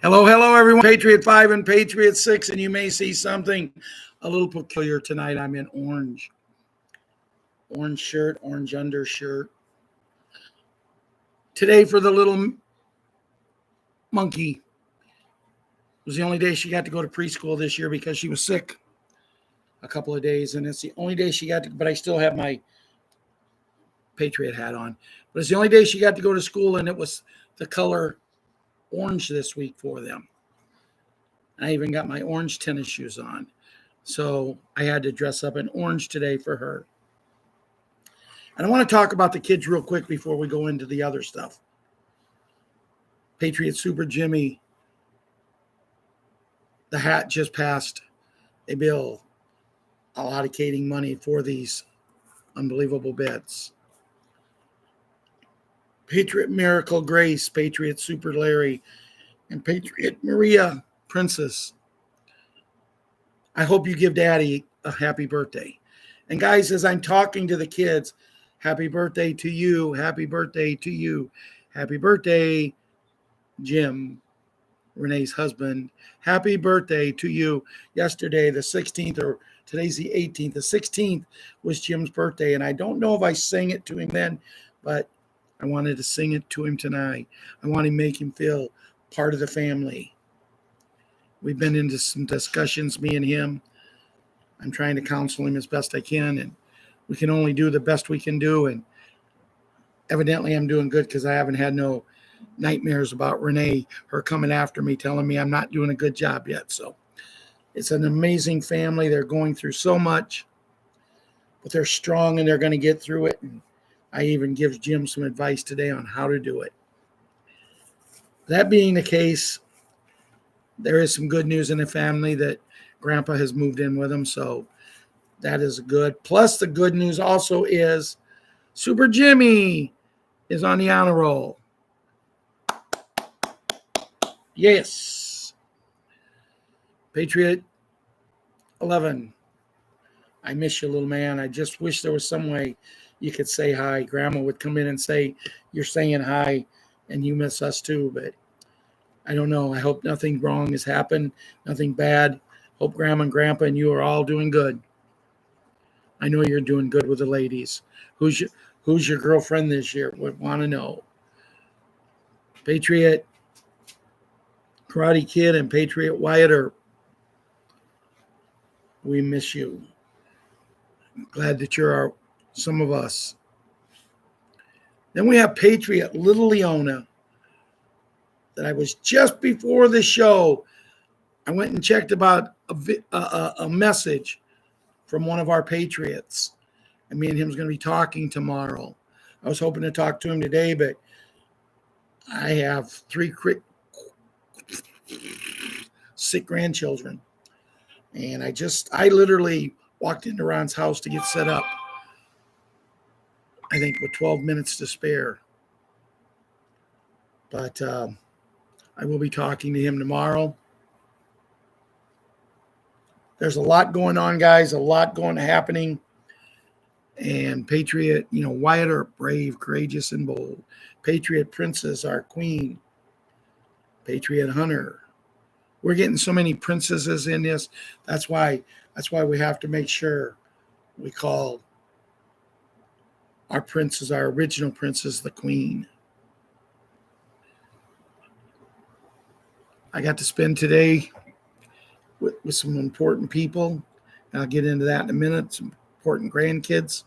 Hello, hello, everyone. Patriot5 and Patriot6, and you may see something a little peculiar tonight. I'm in orange. Orange shirt, orange undershirt. Today for the little monkey. It was the only day she got to go to preschool this year because she was sick a couple of days, and it's the only day she got to, but I still have my Patriot hat on. But it's the only day she got to go to school, and it was the color orange this week for them. I even got my orange tennis shoes on. So I had to dress up in orange today for her. And I want to talk about the kids real quick before we go into the other stuff. Patriot Super Jimmy, the hat just passed. They bill allocating money for these unbelievable bets. Patriot Miracle Grace, Patriot Super Larry, and Patriot Maria Princess. I hope you give Daddy a happy birthday. And guys, as I'm talking to the kids, happy birthday to you. Happy birthday to you. Happy birthday, Jim, Renee's husband. Happy birthday to you. Yesterday, the 16th, or today's the 18th. The 16th was Jim's birthday. And I don't know if I sang it to him then, but I wanted to sing it to him tonight. I want to make him feel part of the family. We've been into some discussions, me and him. I'm trying to counsel him as best I can, and we can only do the best we can do. And evidently I'm doing good because I haven't had no nightmares about Renee, her coming after me, telling me I'm not doing a good job yet. So it's an amazing family. They're going through so much, but they're strong and they're going to get through it. And I even give Jim some advice today on how to do it. That being the case, there is some good news in the family that Grandpa has moved in with him, so that is good. Plus, the good news also is Super Jimmy is on the honor roll. Yes. Patriot 11. I miss you, little man. I just wish there was some way you could say hi. Grandma would come in and say, you're saying hi, and you miss us too, but I don't know. I hope nothing wrong has happened, nothing bad. Hope Grandma and Grandpa and you are all doing good. I know you're doing good with the ladies. Who's your girlfriend this year? Would want to know. Patriot Karate Kid and Patriot Wyatt, we miss you. I'm glad that you're some of us. Then we have Patriot Little Leona. That I was just before the show, I went and checked about a message from one of our Patriots. And me and him is going to be talking tomorrow. I was hoping to talk to him today, but I have 3 sick grandchildren. And I literally walked into Ron's house to get set up. I think with 12 minutes to spare. But I will be talking to him tomorrow. There's a lot going on, guys, a lot happening. And Patriot, Wyatt are brave, courageous, and bold. Patriot Princess, our queen. Patriot Hunter. We're getting so many princesses in this. That's why we have to make sure we call our princess, our original princess, the queen. I got to spend today with some important people. And I'll get into that in a minute. Some important grandkids.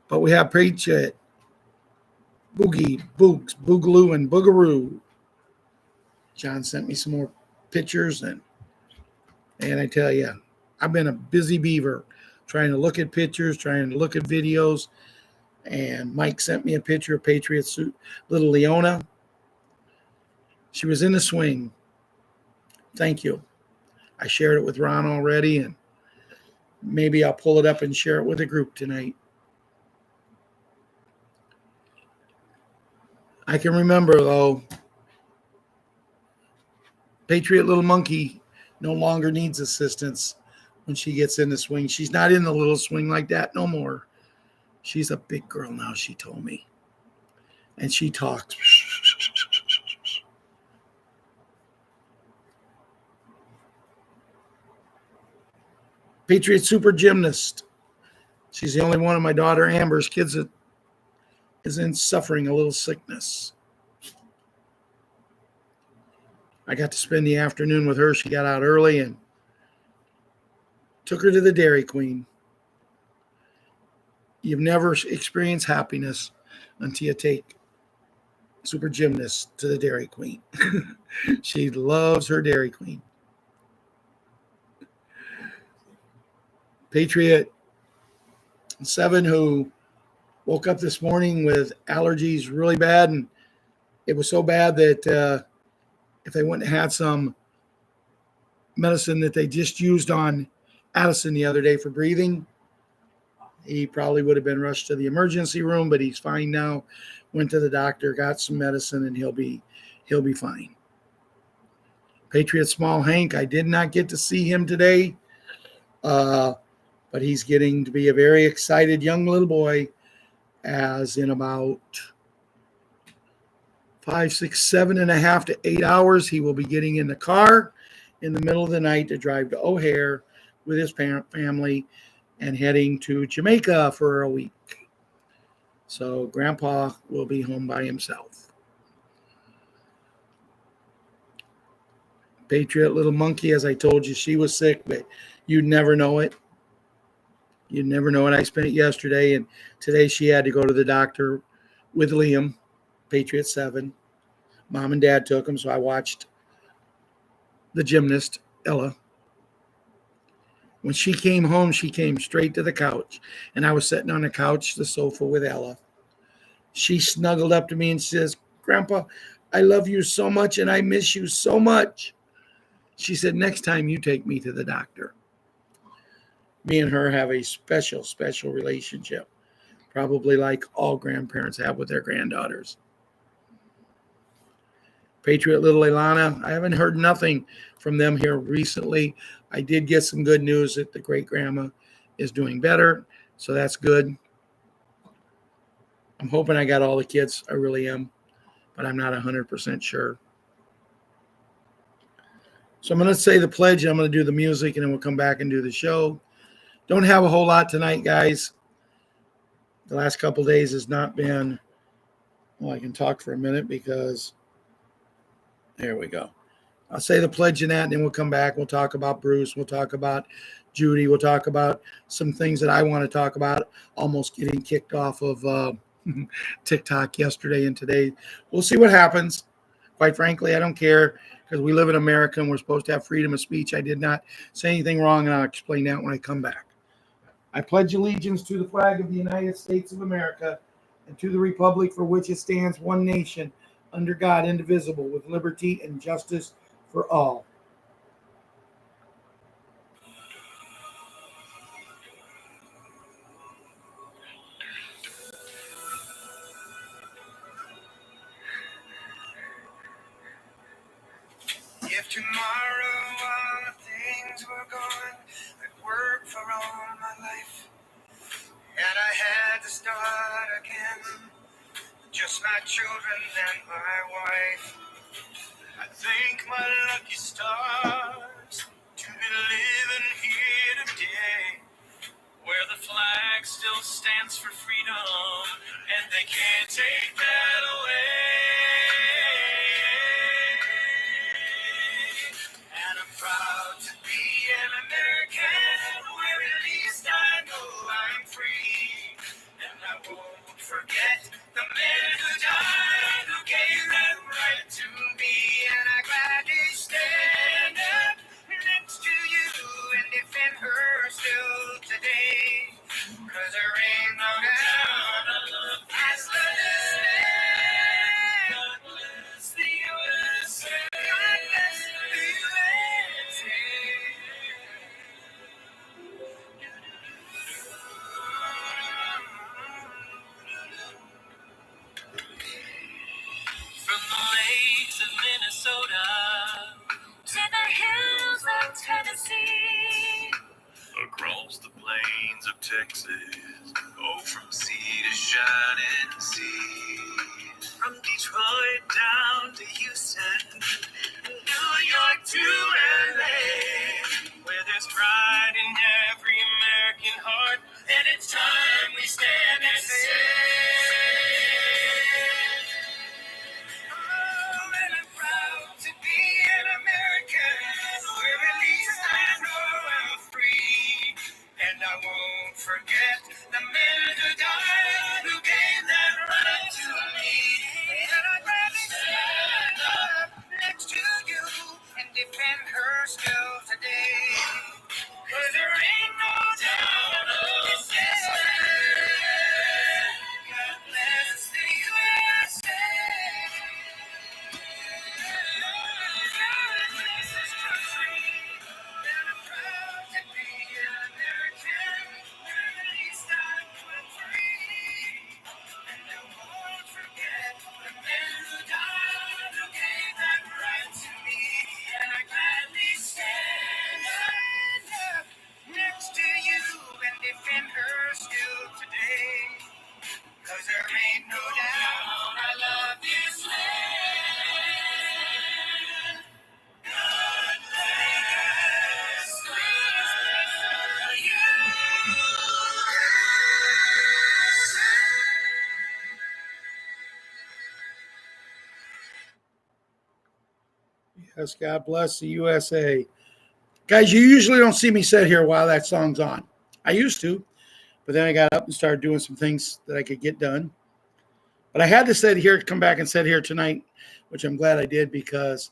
But we have Patriot, Boogie, Boogs, Boogaloo, and Boogaroo. John sent me some more pictures. And I tell you, I've been a busy beaver trying to look at pictures, trying to look at videos. And Mike sent me a picture of Patriot Little Leona. She was in the swing. Thank you. I shared it with Ron already, and maybe I'll pull it up and share it with the group tonight. I can remember, though, Patriot Little Monkey no longer needs assistance when she gets in the swing. She's not in the little swing like that no more. She's a big girl now, she told me. And she talks. Patriot super gymnast. She's the only one of my daughter Amber's kids that isn't suffering a little sickness. I got to spend the afternoon with her. She got out early and took her to the Dairy Queen. You've never experienced happiness until you take super gymnast to the Dairy Queen. She loves her Dairy Queen. Patriot 7, who woke up this morning with allergies really bad, and it was so bad that if they wouldn't have had some medicine that they just used on Addison the other day for breathing, he probably would have been rushed to the emergency room, but he's fine now. Went to the doctor, got some medicine, and he'll be fine. Patriot Small Hank, I did not get to see him today, but he's getting to be a very excited young little boy, as in about 5, 6, 7.5 to 8 hours, he will be getting in the car in the middle of the night to drive to O'Hare with his family and heading to Jamaica for a week. So Grandpa will be home by himself. Patriot little monkey, as I told you, she was sick, but you'd never know it. You'd never know it. I spent it yesterday, and today she had to go to the doctor with Liam, Patriot 7. Mom and Dad took him, so I watched the gymnast, Ella. When she came home, she came straight to the couch, and I was sitting on the couch, the sofa with Ella. She snuggled up to me and says, "Grandpa, I love you so much, and I miss you so much." She said, "Next time you take me to the doctor." Me and her have a special, special relationship, probably like all grandparents have with their granddaughters. Patriot little Ilana, I haven't heard nothing from them here recently. I did get some good news that the great-grandma is doing better, so that's good. I'm hoping I got all the kids. I really am, but I'm not 100% sure. So I'm going to say the pledge, and I'm going to do the music, and then we'll come back and do the show. Don't have a whole lot tonight, guys. The last couple of days has not been, well, I can talk for a minute because there we go. I'll say the pledge in that, and then we'll come back. We'll talk about Bruce. We'll talk about Judy. We'll talk about some things that I want to talk about, almost getting kicked off of TikTok yesterday and today. We'll see what happens. Quite frankly, I don't care because we live in America and we're supposed to have freedom of speech. I did not say anything wrong, and I'll explain that when I come back. I pledge allegiance to the flag of the United States of America and to the republic for which it stands, one nation, under God, indivisible, with liberty and justice for all. If tomorrow all things were gone, I'd work for all my life, and I had to start again, just my children and my wife. I thank my lucky stars to be living here today, where the flag still stands for freedom, and they can't take that away. And I'm proud to be an American, where at least I know I'm free. And I won't forget the men who died, who gave that right to me. And I gladly stand up next to you and defend her still today. 'Cause there ain't no doubt as long as God bless the USA. God bless the USA. From the lakes of Minnesota to the hills of Tennessee, across the plains of Texas, oh, from sea to shining sea. From Detroit down to Houston, New York to LA, where there's pride in every Yes, God bless the USA. Guys, you usually don't see me sit here while that song's on. I used to, but then I got up and started doing some things that I could get done. But I had to sit here, come back and sit here tonight, which I'm glad I did because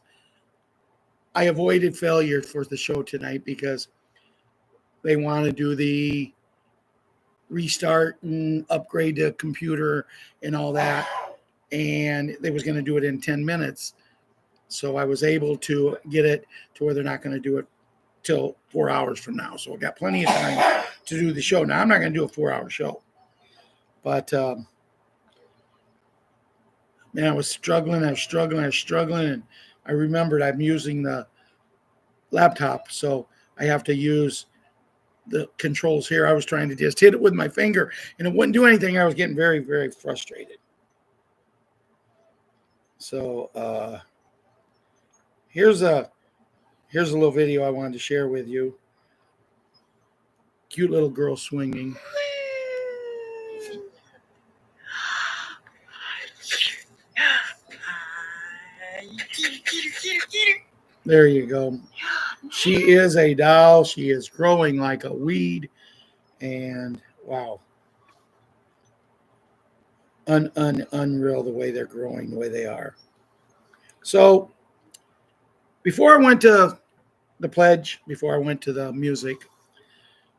I avoided failure for the show tonight because they want to do the restart and upgrade the computer and all that. And they was going to do it in 10 minutes. So I was able to get it to where they're not going to do it till 4 hours from now. So I got plenty of time to do the show. Now, I'm not going to do a 4-hour show. But, man, I was struggling. And I remembered I'm using the laptop. So I have to use the controls here. I was trying to just hit it with my finger, and it wouldn't do anything. I was getting very, very frustrated. So here's a little video I wanted to share with you. Cute little girl swinging. There you go. She is a doll. She is growing like a weed. And wow. Unreal the way they're growing, the way they are. So before I went to the pledge, before I went to the music,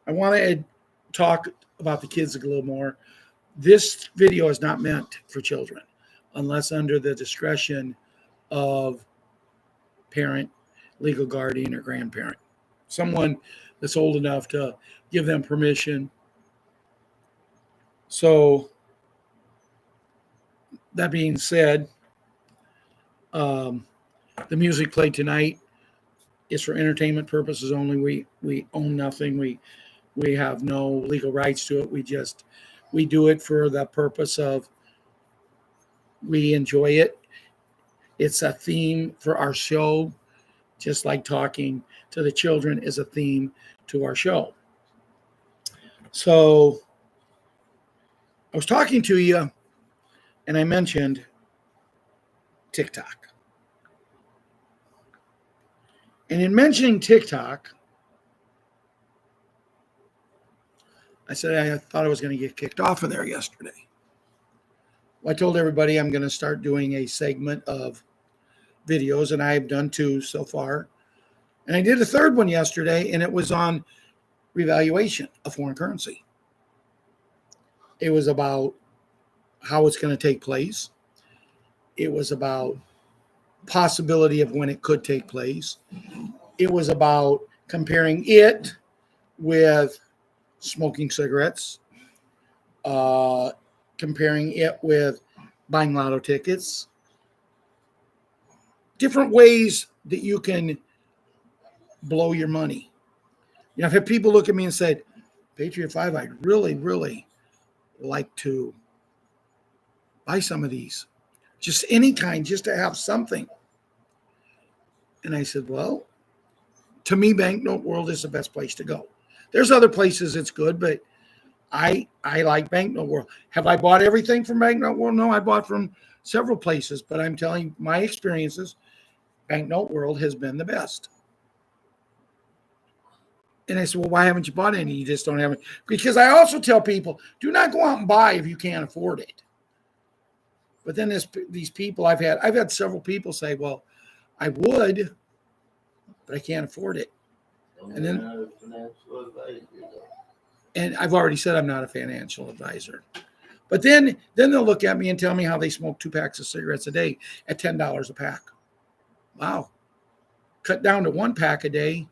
I want to talk about the kids a little more. This video is not meant for children unless under the discretion of parent, legal guardian, or grandparent. Someone that's old enough to give them permission. So that being said, the music played tonight is for entertainment purposes only. We own nothing. We have no legal rights to it. We do it for the purpose of we enjoy it. It's a theme for our show, just like talking to the children is a theme to our show. So I was talking to you, and I mentioned TikTok. And in mentioning TikTok, I said I thought I was going to get kicked off of there yesterday. Well, I told everybody I'm going to start doing a segment of videos, and I've done 2 so far. And I did a 3rd one yesterday, and it was on revaluation of foreign currency. It was about how it's going to take place. It was about possibility of when it could take place. It was about comparing it with smoking cigarettes, comparing it with buying lotto tickets, different ways that you can blow your money. You know, I've had people look at me and said, Patriot5, I'd really, really like to buy some of these. Just any kind, just to have something. And I said, well, to me, Banknote World is the best place to go. There's other places it's good, but I like Banknote World. Have I bought everything from Banknote World? No, I bought from several places, but I'm telling you, my experiences, Banknote World has been the best. And I said, well, why haven't you bought any? You just don't have it. Because I also tell people, do not go out and buy if you can't afford it. But then these people I've had several people say, well, I would, but I can't afford it. And I've already said I'm not a financial advisor. But then they'll look at me and tell me how they smoke 2 packs of cigarettes a day at $10 a pack. Wow. Cut down to 1 pack a day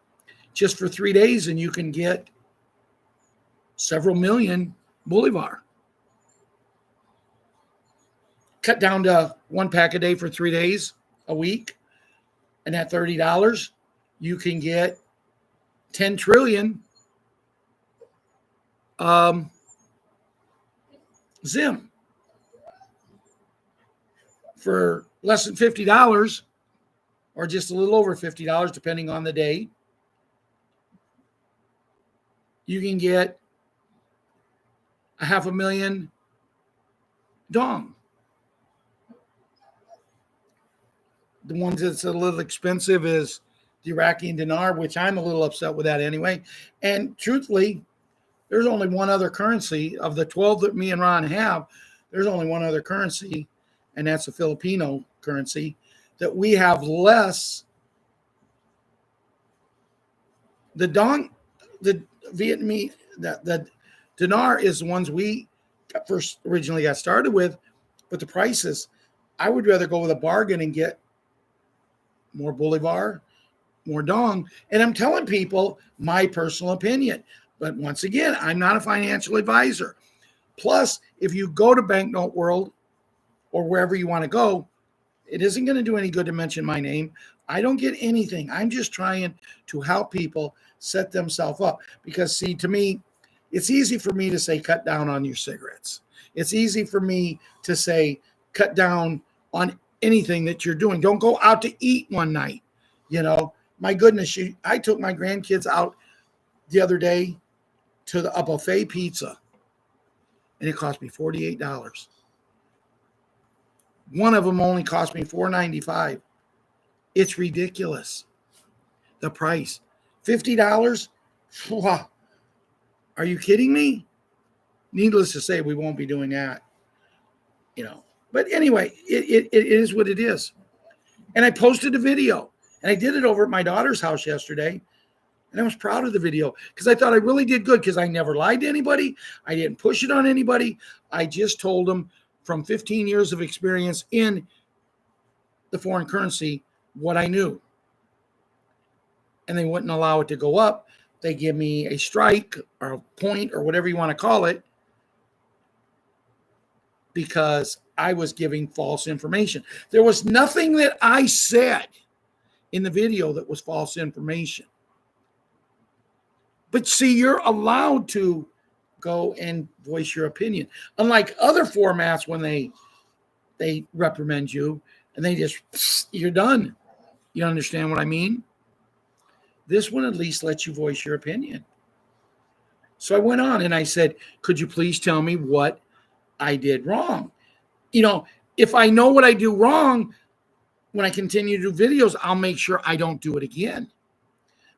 just for 3 days, and you can get several million Bolivar. Cut down to 1 pack a day for 3 days a week, and at $30, you can get 10 trillion Zim for less than $50 or just a little over $50, depending on the day. You can get 500,000 Dong. The ones that's a little expensive is the Iraqi dinar, which I'm a little upset with that anyway. And truthfully, there's only one other currency of the 12 that me and Ron have. There's only one other currency, and that's the Filipino currency that we have less. The Vietnamese, the dinar is the ones we first originally got started with, but the prices, I would rather go with a bargain and get more Bolivar, more Dong. And I'm telling people my personal opinion. But once again, I'm not a financial advisor. Plus, if you go to Banknote World or wherever you want to go, it isn't going to do any good to mention my name. I don't get anything. I'm just trying to help people set themselves up. Because, see, to me, it's easy for me to say cut down on your cigarettes. It's easy for me to say cut down on anything that you're doing. Don't go out to eat one night. You know, my goodness, I took my grandkids out the other day to a buffet pizza, and it cost me $48. One of them only cost me $4.95. It's ridiculous. The price. $50? Wow. Are you kidding me? Needless to say, we won't be doing that. You know. But anyway, it is what it is. And I posted a video. And I did it over at my daughter's house yesterday. And I was proud of the video because I thought I really did good because I never lied to anybody. I didn't push it on anybody. I just told them from 15 years of experience in the foreign currency what I knew. And they wouldn't allow it to go up. They give me a strike or a point or whatever you want to call it because I was giving false information. There was nothing that I said in the video that was false information. But see, you're allowed to go and voice your opinion. Unlike other formats when they reprimand you and they just, you're done. You understand what I mean? This one at least lets you voice your opinion. So I went on and I said, could you please tell me what I did wrong? You know, if I know what I do wrong, when I continue to do videos, I'll make sure I don't do it again.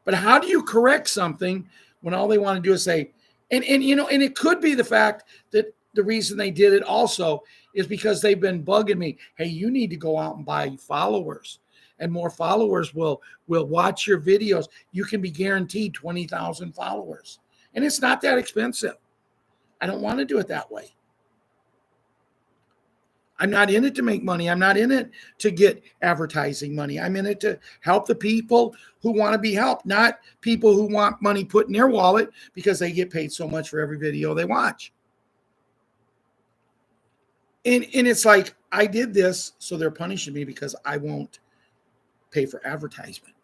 But how do you correct something when all they want to do is say, and you know, and it could be the fact that the reason they did it also is because they've been bugging me. Hey, you need to go out and buy followers, and more followers will watch your videos. You can be guaranteed 20,000 followers, and it's not that expensive. I don't want to do it that way. I'm not in it to make money. I'm not in it to get advertising money. I'm in it to help the people who want to be helped, not people who want money put in their wallet because they get paid so much for every video they watch. And it's like, I did this, so they're punishing me because I won't pay for advertisement.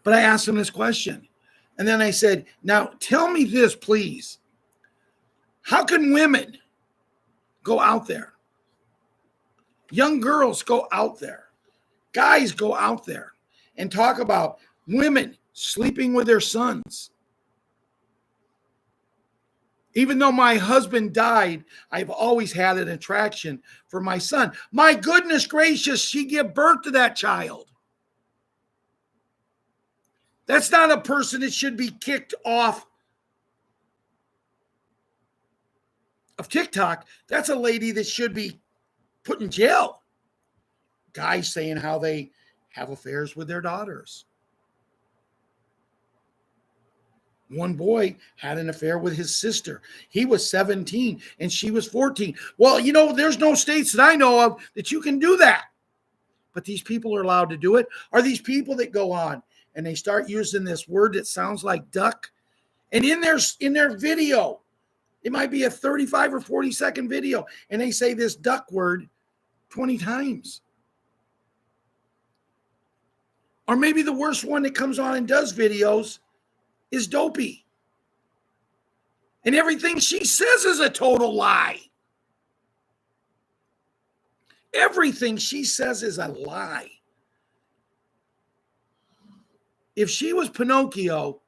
But I asked them this question. And then I said, now tell me this, please. How can women go out there? Young girls go out there. Guys go out there and talk about women sleeping with their sons. Even though my husband died, I've always had an attraction for my son. My goodness gracious, she gave birth to that child. That's not a person that should be kicked off of TikTok. That's a lady that should be put in jail. Guys saying how they have affairs with their daughters. One boy had an affair with his sister. He was 17 and she was 14. Well, you know, there's no states that I know of that you can do that. But these people are allowed to do it. Are these people that go on and they start using this word that sounds like duck? And in their video, it might be a 35 or 40-second video, and they say this duck word 20 times. Or maybe the worst one that comes on and does videos is Dopey. And everything she says is a total lie. Everything she says is a lie. If she was Pinocchio,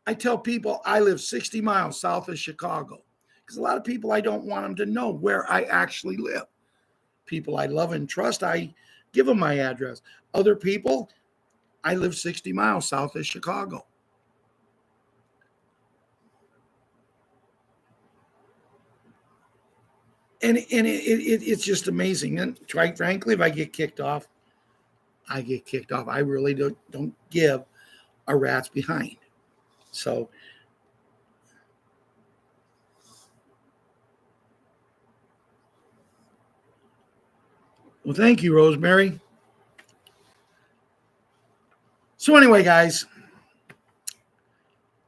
I tell people I live 60 miles south of Chicago because a lot of people, I don't want them to know where I actually live. people I love and trust, I give them my address. Other people, I live 60 miles south of Chicago. And it's just amazing. And quite frankly, if I get kicked off, I get kicked off. I really don't give a rat's behind. So well, thank you, Rosemary. So anyway, guys,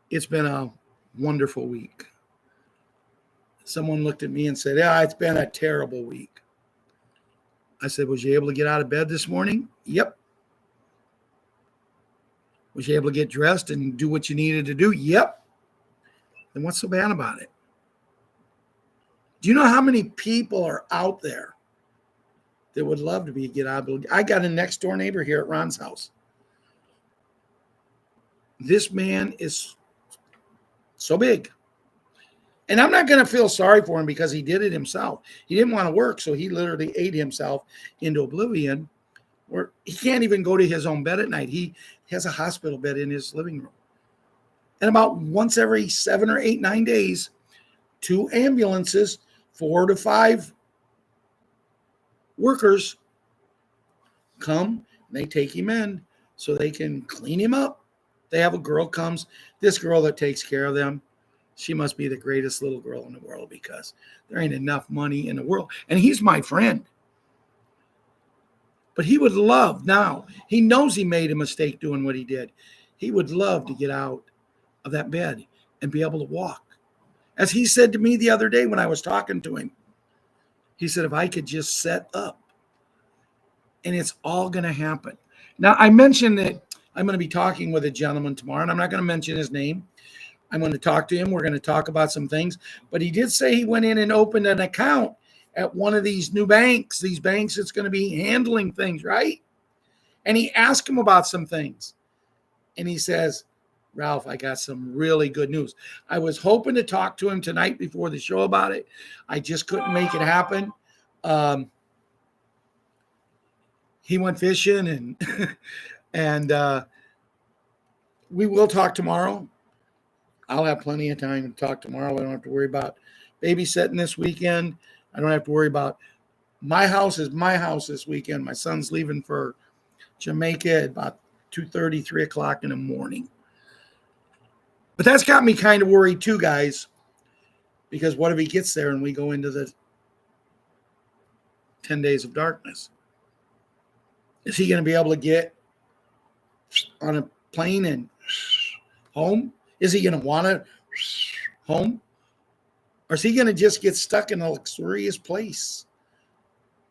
it's been a wonderful week. Someone looked at me and said, yeah, it's been a terrible week. I said, was you able to get out of bed this morning? Yep. Was you able to get dressed and do what you needed to do? Yep. Then what's so bad about it? Do you know how many people are out there that would love to get out of bed? I got a next door neighbor here at Ron's house. This man is so big. And I'm not going to feel sorry for him because he did it himself. He didn't want to work, so he literally ate himself into oblivion where he can't even go to his own bed at night. He has a hospital bed in his living room. And about once every 7 or 8, 9 days, 2 ambulances, 4 to 5 workers come and they take him in so they can clean him up. They have a girl comes, this girl that takes care of them. She must be the greatest little girl in the world because there ain't enough money in the world. And he's my friend. But he would love now. He knows he made a mistake doing what he did. He would love to get out of that bed and be able to walk. As he said to me the other day when I was talking to him, he said, if I could just set up, and it's all going to happen. Now, I mentioned that I'm going to be talking with a gentleman tomorrow, and I'm not going to mention his name. I'm going to talk to him. We're going to talk about some things. But he did say he went in and opened an account at one of these new banks, these banks that's going to be handling things, right? And he asked him about some things. And he says, Ralph, I got some really good news. I was hoping to talk to him tonight before the show about it. I just couldn't make it happen. He went fishing and we will talk tomorrow. I'll have plenty of time to talk tomorrow. I don't have to worry about babysitting this weekend. I don't have to worry about my house is my house this weekend. My son's leaving for Jamaica at about 2:30, 3 o'clock in the morning. But that's got me kind of worried too, guys, because what if he gets there and we go into the 10 days of darkness? Is he going to be able to get on a plane and home? Is he going to want to home? Or is he going to just get stuck in a luxurious place?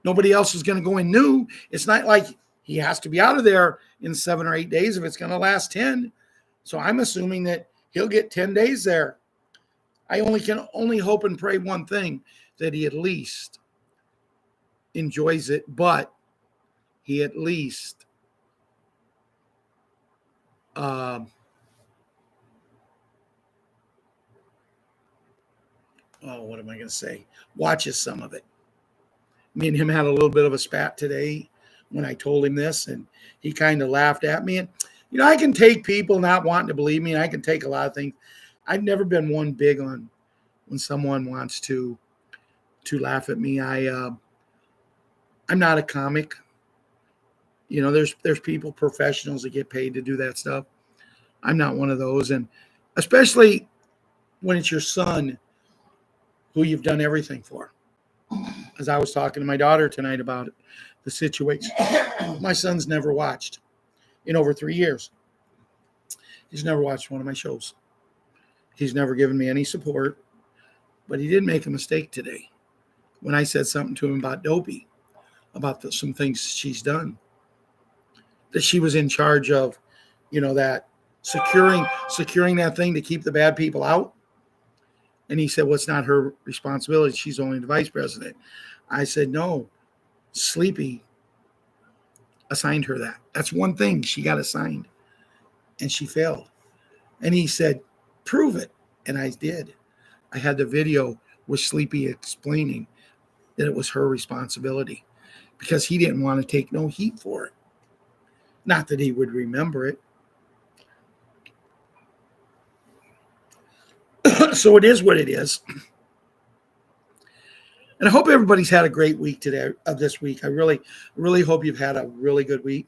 Nobody else is going to go in new. It's not like he has to be out of there in 7 or 8 days if it's going to last 10. So I'm assuming that he'll get 10 days there. I can only hope and pray one thing, that he at least enjoys it, but he at least what am I going to say? Watches some of it. Me and him had a little bit of a spat today when I told him this, and he kind of laughed at me. And, you know, I can take people not wanting to believe me, and I can take a lot of things. I've never been one big on when someone wants to laugh at me. I'm not a comic. You know, there's people, professionals that get paid to do that stuff. I'm not one of those. And especially when it's your son who you've done everything for. As I was talking to my daughter tonight about the situation, my son's never watched in over 3 years. He's never watched one of my shows. He's never given me any support, but he did make a mistake today when I said something to him about Dopey, about some things she's done, that she was in charge of, you know, that securing that thing to keep the bad people out. And he said, well, it's not her responsibility. She's only the vice president. I said, no, Sleepy assigned her that. That's one thing she got assigned, and she failed. And he said, prove it. And I did. I had the video with Sleepy explaining that it was her responsibility. because he didn't want to take no heat for it. Not that he would remember it. So it is what it is. And I hope everybody's had a great week today, this week. I really hope you've had a really good week.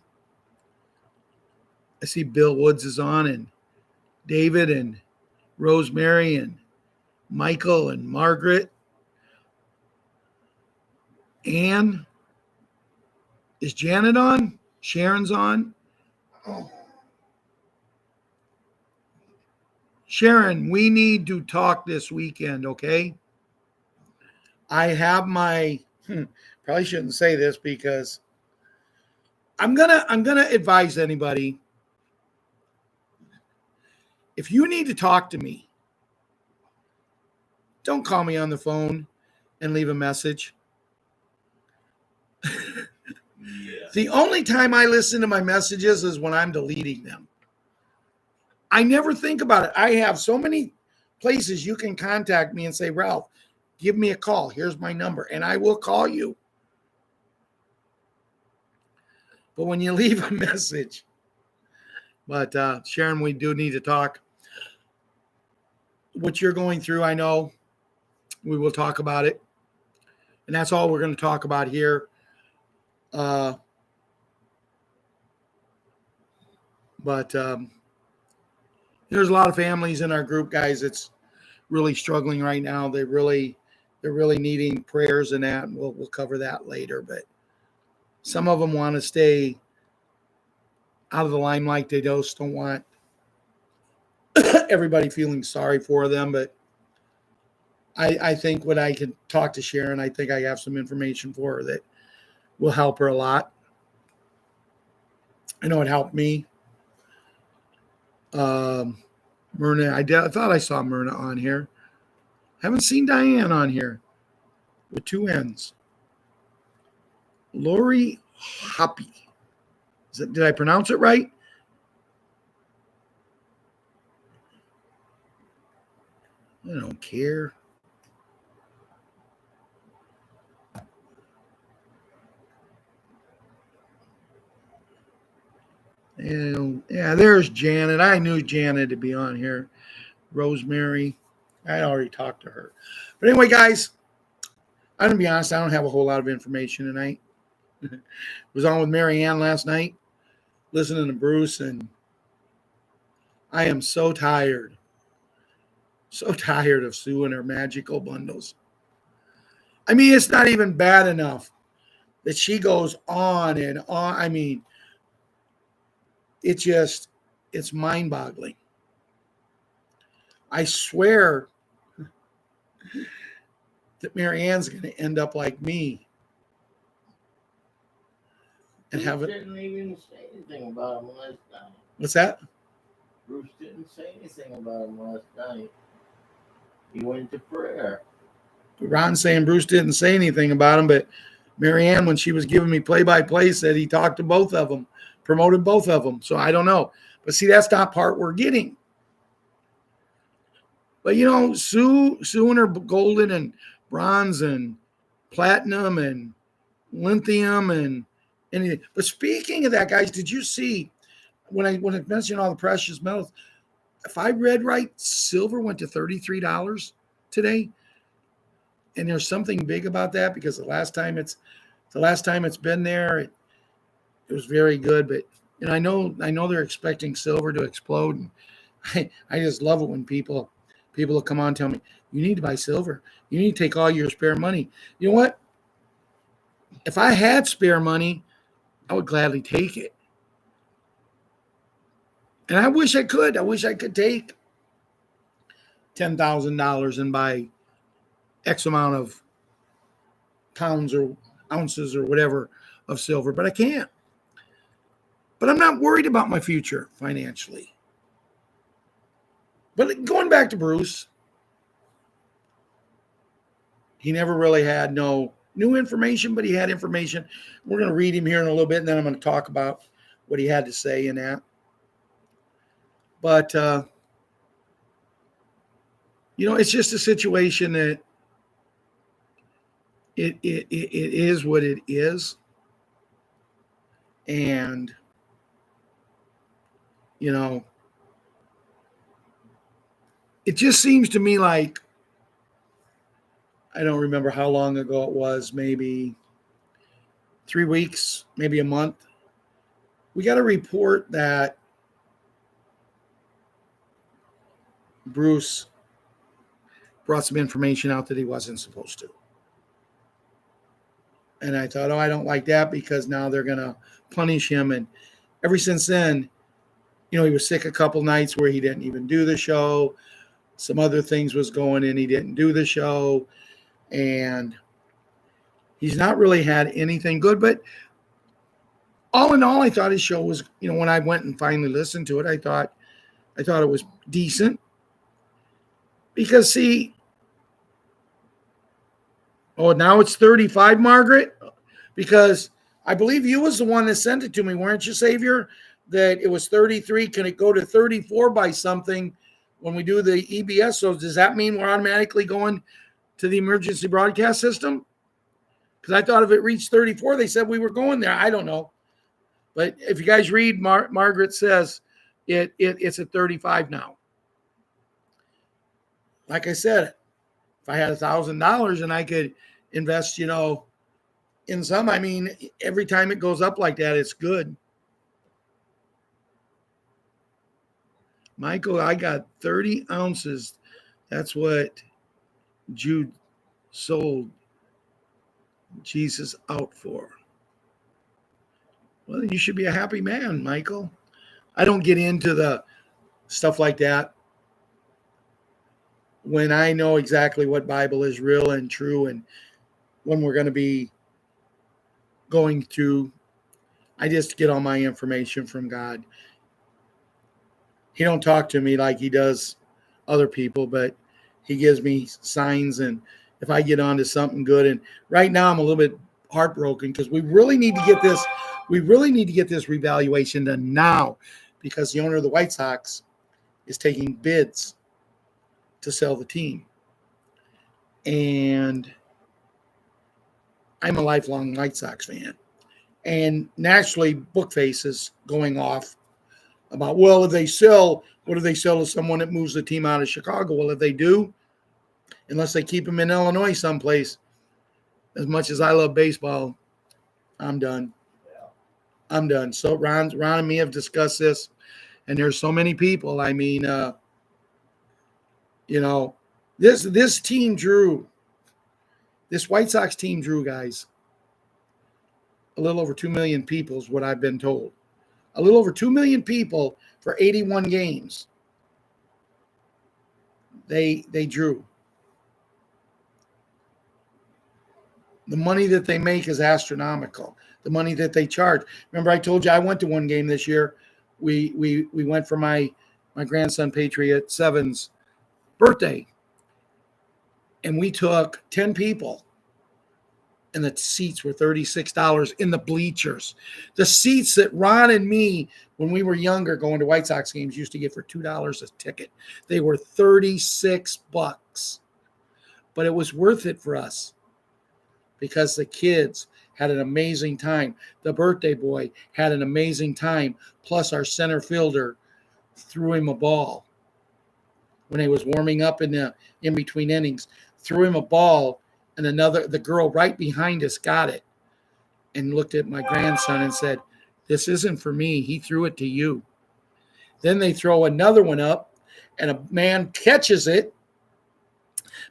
I see Bill Woods is on, and David and Rosemary and Michael and Margaret. Ann. Is Janet on? Sharon's on. Sharon, we need to talk this weekend, okay? I have my probably shouldn't say this because I'm gonna advise anybody. If you need to talk to me, don't call me on the phone and leave a message. The only time I listen to my messages is when I'm deleting them. I never think about it. I have so many places you can contact me and say, Ralph, give me a call. Here's my number. And I will call you. But when you leave a message, but Sharon, we do need to talk. What you're going through, I know. We will talk about it. And that's all we're going to talk about here. But there's a lot of families in our group, guys, that's really struggling right now. They're really needing prayers and that, and we'll cover that later. But some of them want to stay out of the limelight. They just don't want everybody feeling sorry for them. But I think when I can talk to Sharon, I think I have some information for her that will help her a lot. I know it helped me. Myrna, I thought I saw Myrna on here. Haven't seen Diane on here with 2 N's. Lori Hoppy. Did I pronounce it right? I don't care. And yeah, there's Janet. I knew Janet to be on here. Rosemary. I already talked to her. But anyway, guys, I'm going to be honest. I don't have a whole lot of information tonight. Was on with Mary Ann last night, listening to Bruce, and I am so tired. So tired of Sue and her magical bundles. I mean, it's not even bad enough that she goes on and on. I mean, it's mind-boggling. I swear that Mary Ann's going to end up like me. And Bruce didn't even say anything about him last night. What's that? Bruce didn't say anything about him last night. He went to prayer. Ron's saying Bruce didn't say anything about him, but Mary Ann, when she was giving me play-by-play, said he talked to both of them, promoted both of them. So I don't know. But see, that's not part we're getting. But, you know, Sue and her golden and bronze and platinum and lithium and anything. But speaking of that, guys, did you see when I mentioned all the precious metals, if I read right, silver went to $33 today. And there's something big about that because the last time it's been there, it was very good. But and I know they're expecting silver to explode. And I just love it when people will come on and tell me, you need to buy silver. You need to take all your spare money. You know what? If I had spare money, I would gladly take it. And I wish I could. I wish I could take $10,000 and buy X amount of pounds or ounces or whatever of silver, but I can't. But I'm not worried about my future financially. But going back to Bruce, he never really had no new information, but he had information. We're going to read him here in a little bit, and then I'm going to talk about what he had to say in that. But, you know, it's just a situation that it is what it is. And, you know, it just seems to me like, I don't remember how long ago it was, maybe 3 weeks, maybe a month. We got a report that Bruce brought some information out that he wasn't supposed to. And I thought, oh, I don't like that because now they're going to punish him. And ever since then, you know, he was sick a couple nights where he didn't even do the show. Some other things was going in. He didn't do the show. And he's not really had anything good. But all in all, I thought his show was, you know, when I went and finally listened to it, I thought it was decent. Because, see, oh, now it's 35, Margaret? Because I believe you was the one that sent it to me, weren't you, Savior? That it was 33. Can it go to 34 by something when we do the EBS? So does that mean we're automatically going to the emergency broadcast system? Because I thought if it reached 34, they said we were going there. I don't know. But if you guys read, Margaret says it's at 35 now. Like I said, if I had $1,000 and I could invest, you know, in some, I mean, every time it goes up like that, it's good. Michael, I got 30 ounces. That's what Jude sold Jesus out for. Well, you should be a happy man, Michael. I don't get into the stuff like that when I know exactly what Bible is real and true and when we're going to be going through. I just get all my information from God. He don't talk to me like he does other people, but he gives me signs. And if I get onto something good, and right now I'm a little bit heartbroken because we really need to get this. We really need to get this revaluation done now because the owner of the White Sox is taking bids to sell the team. And I'm a lifelong White Sox fan. And naturally, Bookface is going off about, well, if they sell, what do they sell to someone that moves the team out of Chicago? Well, if they do, unless they keep them in Illinois someplace, as much as I love baseball, I'm done. I'm done. So Ron and me have discussed this, and there's so many people. I mean, you know, this team drew, this White Sox team drew, guys, a little over 2 million people is what I've been told. A little over 2 million people for 81 games. They drew. The money that they make is astronomical. The money that they charge. Remember, I told you I went to one game this year. We went for my grandson PATRIOT7's birthday, and we took 10 people, and the seats were $36 in the bleachers. The seats that Ron and me, when we were younger going to White Sox games, used to get for $2 a ticket. They were $36, but it was worth it for us because the kids had an amazing time. The birthday boy had an amazing time. Plus, our center fielder threw him a ball when he was warming up in between innings. Threw him a ball, and the girl right behind us got it and looked at my grandson and said, "This isn't for me. He threw it to you." Then they throw another one up, and a man catches it.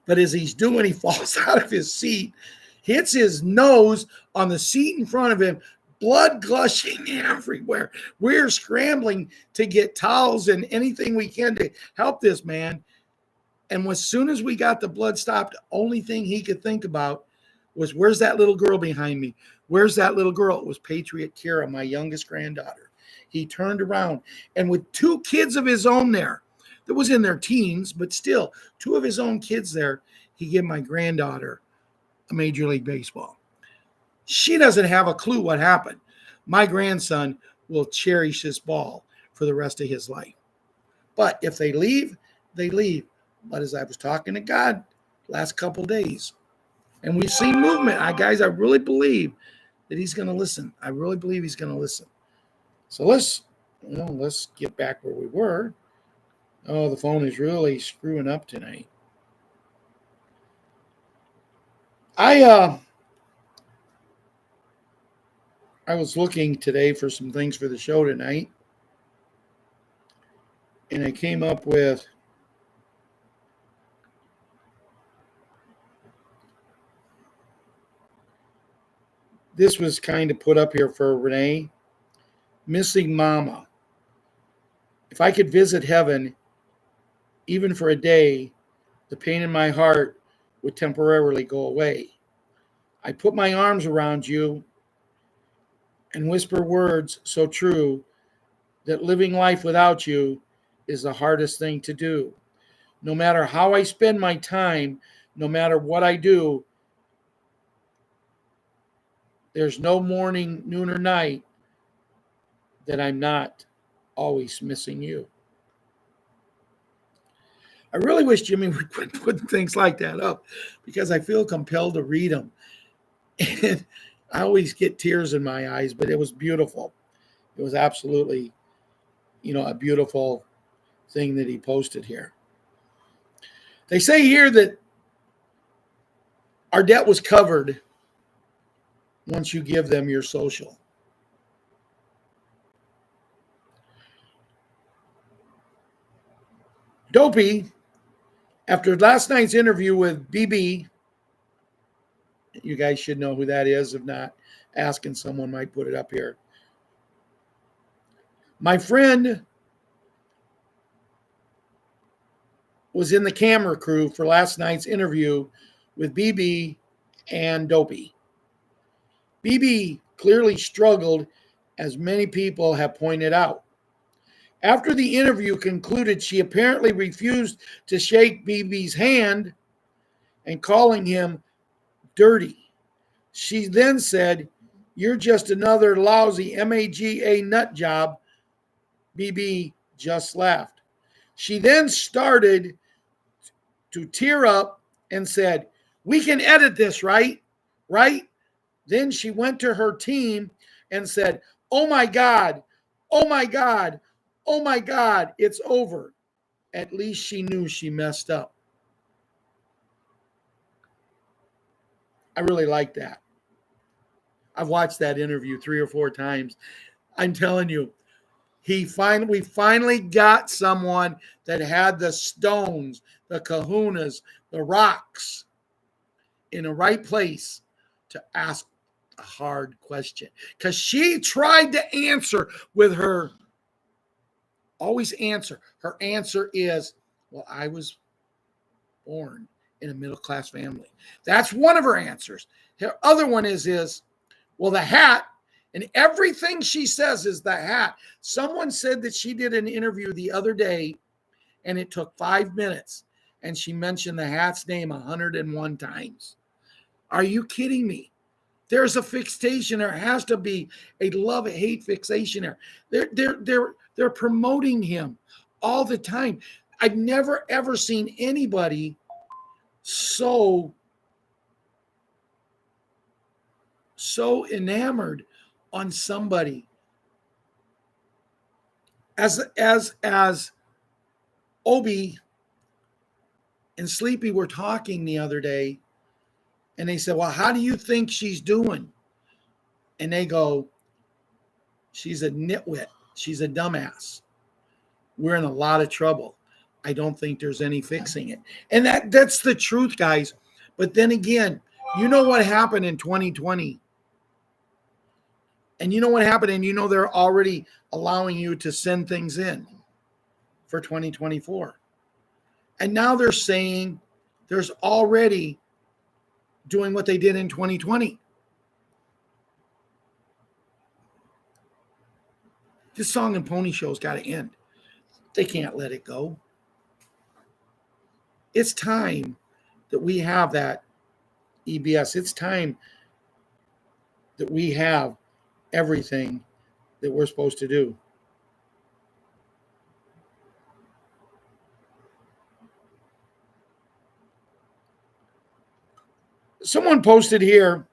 But as he's doing, he falls out of his seat, hits his nose on the seat in front of him, blood gushing everywhere. We're scrambling to get towels and anything we can to help this man. And as soon as we got the blood stopped, the only thing he could think about was, where's that little girl behind me? Where's that little girl? It was Patriot Kira, my youngest granddaughter. He turned around, and with 2 kids of his own there, that was in their teens, but still 2 of his own kids there, he gave my granddaughter a Major League Baseball. She doesn't have a clue what happened. My grandson will cherish this ball for the rest of his life. But if they leave, they leave. But as I was talking to God last couple days, and we've seen movement, guys, I really believe that he's going to listen. I really believe he's going to listen. So let's get back where we were. Oh, the phone is really screwing up tonight. I was looking today for some things for the show tonight, and I came up with this was kind of put up here for Renee. Missing Mama. If I could visit heaven, even for a day, the pain in my heart would temporarily go away. I put my arms around you and whisper words so true that living life without you is the hardest thing to do. No matter how I spend my time, no matter what I do, there's no morning, noon, or night that I'm not always missing you. I really wish Jimmy would quit putting things like that up because I feel compelled to read them. And I always get tears in my eyes, but it was beautiful. It was absolutely, a beautiful thing that he posted here. They say here that our debt was covered once you give them your social. Dopey, after last night's interview with BB, you guys should know who that is. If not, asking someone might put it up here. My friend was in the camera crew for last night's interview with BB and Dopey. BB clearly struggled, as many people have pointed out. After the interview concluded, she apparently refused to shake BB's hand and calling him dirty. She then said, "You're just another lousy MAGA nut job." BB just laughed. She then started to tear up and said, "We can edit this, right? Right?" Then she went to her team and said, "Oh my God, oh my God, oh my God, it's over." At least she knew she messed up. I really like that. I've watched that interview 3 or 4 times. I'm telling you, we finally got someone that had the stones, the kahunas, the rocks in the right place to ask a hard question. Because she tried to answer with her, always answer. Her answer is, well, I was born in a middle-class family. That's one of her answers. Her other one is, well, the hat, and everything she says is the hat. Someone said that she did an interview the other day, and it took 5 minutes, and she mentioned the hat's name 101 times. Are you kidding me? There's a fixation. There has to be a love-hate fixation there. They're promoting him all the time. I've never, ever seen anybody so enamored on somebody as Obi and Sleepy were talking the other day, and they said, well, how do you think she's doing? And they go, she's a nitwit. She's a dumbass. We're in a lot of trouble. I don't think there's any fixing it. And that's the truth, guys. But then again, you know what happened in 2020. And you know what happened, and they're already allowing you to send things in for 2024. And now they're saying there's already doing what they did in 2020. This song and pony show's got to end. They can't let it go. It's time that we have that EBS. It's time that we have everything that we're supposed to do. Someone posted here,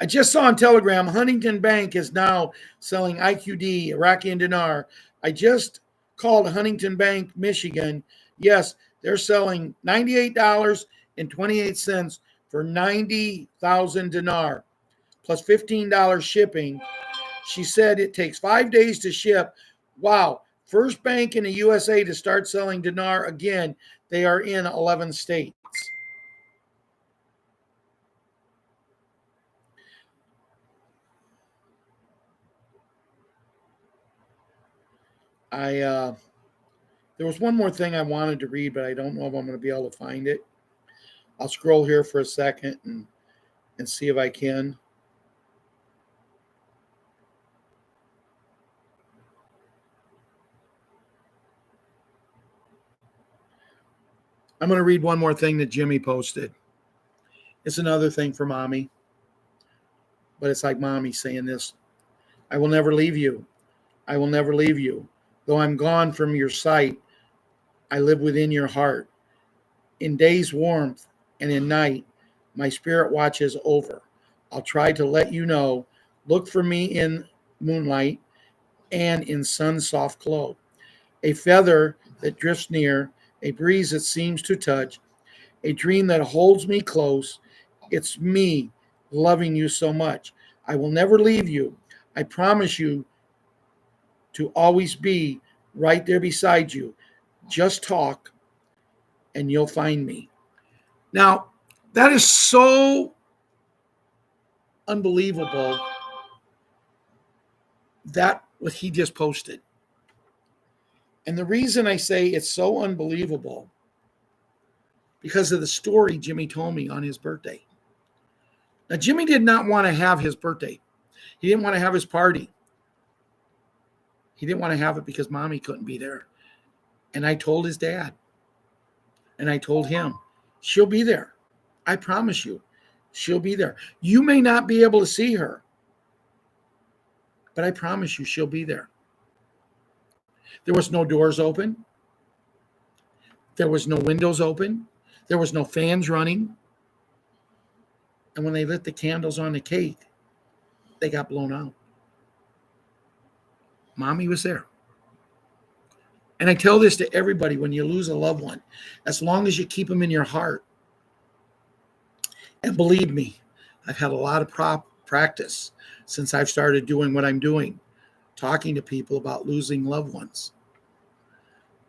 I just saw on Telegram, Huntington Bank is now selling IQD, Iraqi dinar. I just called Huntington Bank, Michigan. Yes, they're selling $98.28 for 90,000 dinar plus $15 shipping. She said it takes 5 days to ship. Wow. First bank in the USA to start selling dinar again. They are in 11 states. There was one more thing I wanted to read, but I don't know if I'm going to be able to find it. I'll scroll here for a second and see if I can. I'm going to read one more thing that Jimmy posted. It's another thing for mommy, but it's like mommy saying this. I will never leave you. I will never leave you. Though I'm gone from your sight, I live within your heart. In day's warmth and in night, my spirit watches over. I'll try to let you know. Look for me in moonlight and in sun's soft glow. A feather that drifts near, a breeze that seems to touch, a dream that holds me close. It's me loving you so much. I will never leave you. I promise you to always be right there beside you. Just talk and you'll find me. Now, that is so unbelievable, that what he just posted. And the reason I say it's so unbelievable, because of the story Jimmy told me on his birthday. Now, Jimmy did not want to have his birthday. He didn't want to have his party. He didn't want to have it because mommy couldn't be there. And I told his dad. And I told him, she'll be there. I promise you, she'll be there. You may not be able to see her, but I promise you, she'll be there. There was no doors open. There was no windows open. There was no fans running. And when they lit the candles on the cake, they got blown out. Mommy was there. And I tell this to everybody when you lose a loved one, as long as you keep them in your heart. And believe me, I've had a lot of practice since I've started doing what I'm doing, talking to people about losing loved ones.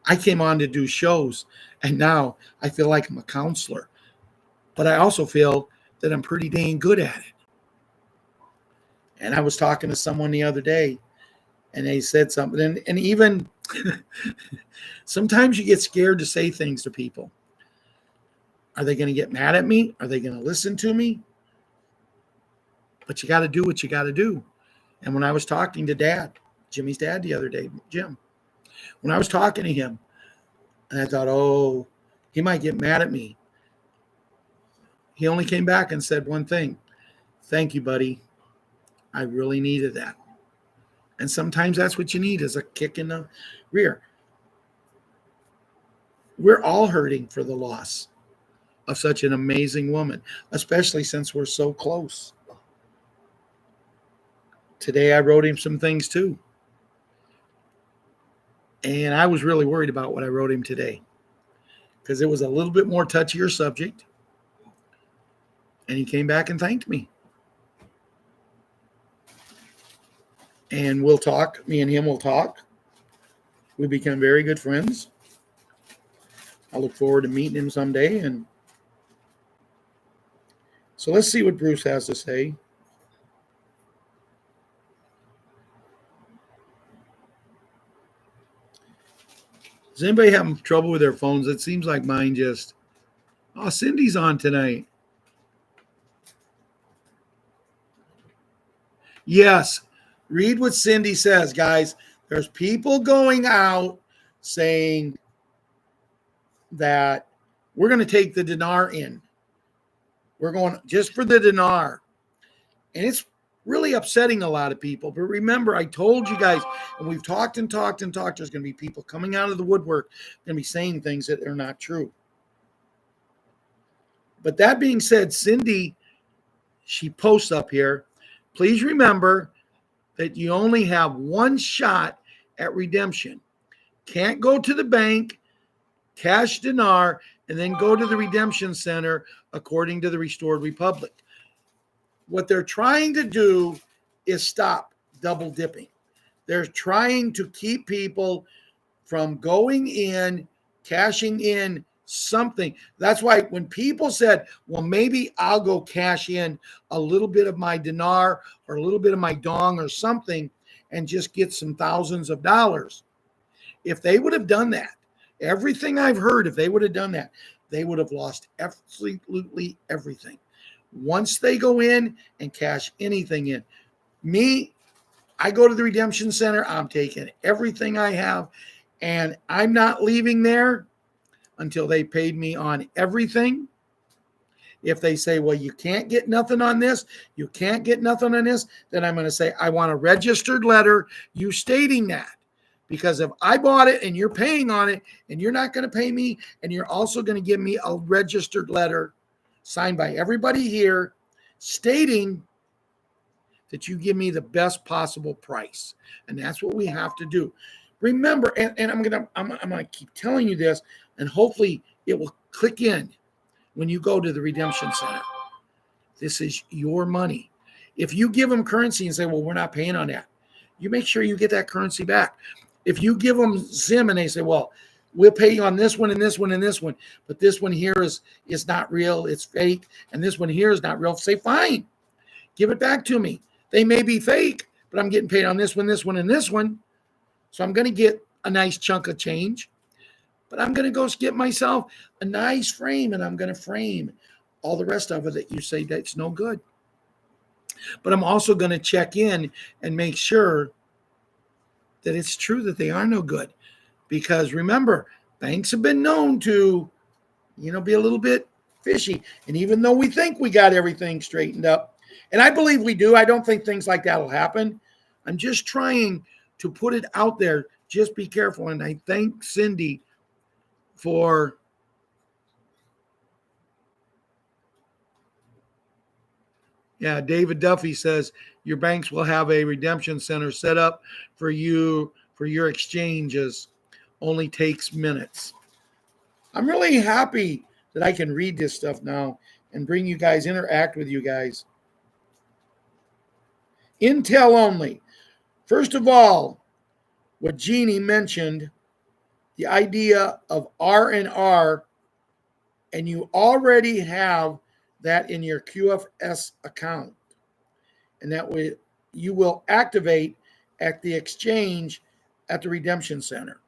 I came on to do shows, and now I feel like I'm a counselor. But I also feel that I'm pretty dang good at it. And I was talking to someone the other day, and they said something. And even sometimes you get scared to say things to people. Are they going to get mad at me? Are they going to listen to me? But you got to do what you got to do. And when I was talking to Dad, Jimmy's dad the other day, Jim, when I was talking to him, and I thought, oh, he might get mad at me. He only came back and said one thing. Thank you, buddy. I really needed that. And sometimes that's what you need, is a kick in the rear. We're all hurting for the loss of such an amazing woman, especially since we're so close. Today I wrote him some things too. And I was really worried about what I wrote him today, because it was a little bit more touchier subject. And he came back and thanked me. And we'll talk. Me and him will talk. We become very good friends. I look forward to meeting him someday. And so let's see what Bruce has to say. Is anybody having trouble with their phones? It seems like mine just... Oh, Cindy's on tonight. Yes. Read what Cindy says, guys. There's people going out saying that we're going to take the dinar in. We're going just for the dinar. And it's really upsetting a lot of people. But remember, I told you guys, and we've talked and talked and talked, there's going to be people coming out of the woodwork, going to be saying things that are not true. But that being said, Cindy, she posts up here, please remember that you only have one shot at redemption. Can't go to the bank, cash dinar, and then go to the redemption center according to the Restored Republic. What they're trying to do is stop double dipping. They're trying to keep people from going in, cashing in something. That's why when people said, well, maybe I'll go cash in a little bit of my dinar or a little bit of my dong or something and just get some thousands of dollars. If they would have done that, everything I've heard, if they would have done that, they would have lost absolutely everything. Once they go in and cash anything in, me, I go to the redemption center, I'm taking everything I have, and I'm not leaving there until they paid me on everything. If they say, well, you can't get nothing on this, you can't get nothing on this, then I'm going to say, I want a registered letter, you stating that. Because if I bought it and you're paying on it and you're not going to pay me and you're also going to give me a registered letter signed by everybody here stating that you give me the best possible price. And that's what we have to do. Remember, and I'm gonna keep telling you this, and hopefully it will click in when you go to the redemption center. This is your money. If you give them currency and say, well, we're not paying on that, you make sure you get that currency back. If you give them Zim and they say, well, we'll pay you on this one and this one and this one, but this one here is not real, it's fake, and this one here is not real, say, fine, give it back to me. They may be fake, but I'm getting paid on this one, and this one. So I'm going to get a nice chunk of change, but I'm going to go get myself a nice frame, and I'm going to frame all the rest of it that you say that's no good. But I'm also going to check in and make sure that it's true that they are no good. Because remember, banks have been known to, be a little bit fishy. And even though we think we got everything straightened up, and I believe we do, I don't think things like that will happen. I'm just trying to put it out there. Just be careful. And I thank Cindy for David Duffy says your banks will have a redemption center set up for you for your exchanges. Only takes minutes. I'm really happy that I can read this stuff now and bring you guys, interact with you guys. Intel only. First of all, what Jeannie mentioned, the idea of R&R, and you already have that in your QFS account. And that way you will activate at the exchange at the redemption center.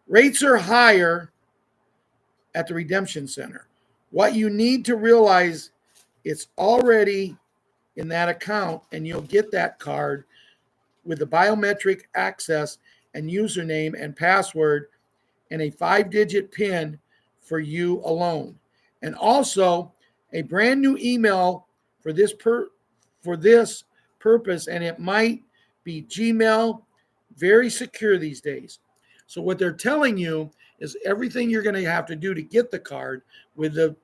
Rates are higher at the redemption center. What you need to realize, it's already in that account, and you'll get that card with the biometric access and username and password and a 5-digit PIN for you alone. And also a brand new email for this purpose, and it might be Gmail, very secure these days. So what they're telling you is everything you're going to have to do to get the card with the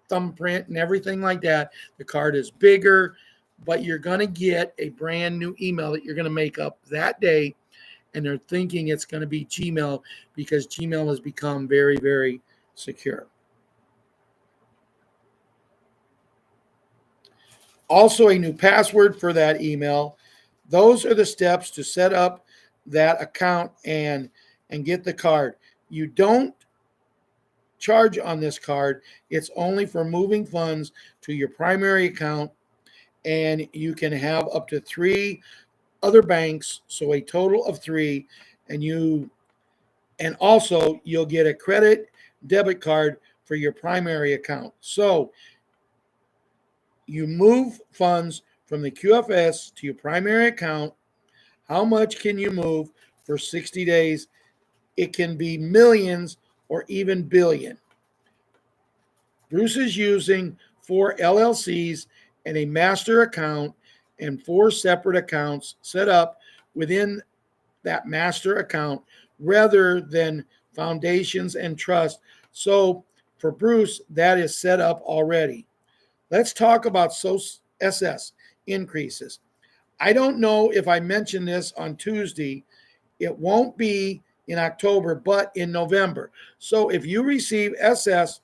thumbprint and everything like that. The card is bigger, but you're going to get a brand new email that you're going to make up that day. And they're thinking it's going to be Gmail because Gmail has become very, very secure. Also, a new password for that email. Those are the steps to set up that account and get the card. You don't charge on this card. It's only for moving funds to your primary account, and you can have up to 3 other banks, so a total of 3, and also you'll get a credit debit card for your primary account. So you move funds from the QFS to your primary account. How much can you move for 60 days? It can be millions or even billion. Bruce is using 4 LLCs and a master account and 4 separate accounts set up within that master account rather than foundations and trust. So for Bruce, that is set up already. Let's talk about SS increases. I don't know if I mentioned this on Tuesday. It won't be in October, but in November. So if you receive SS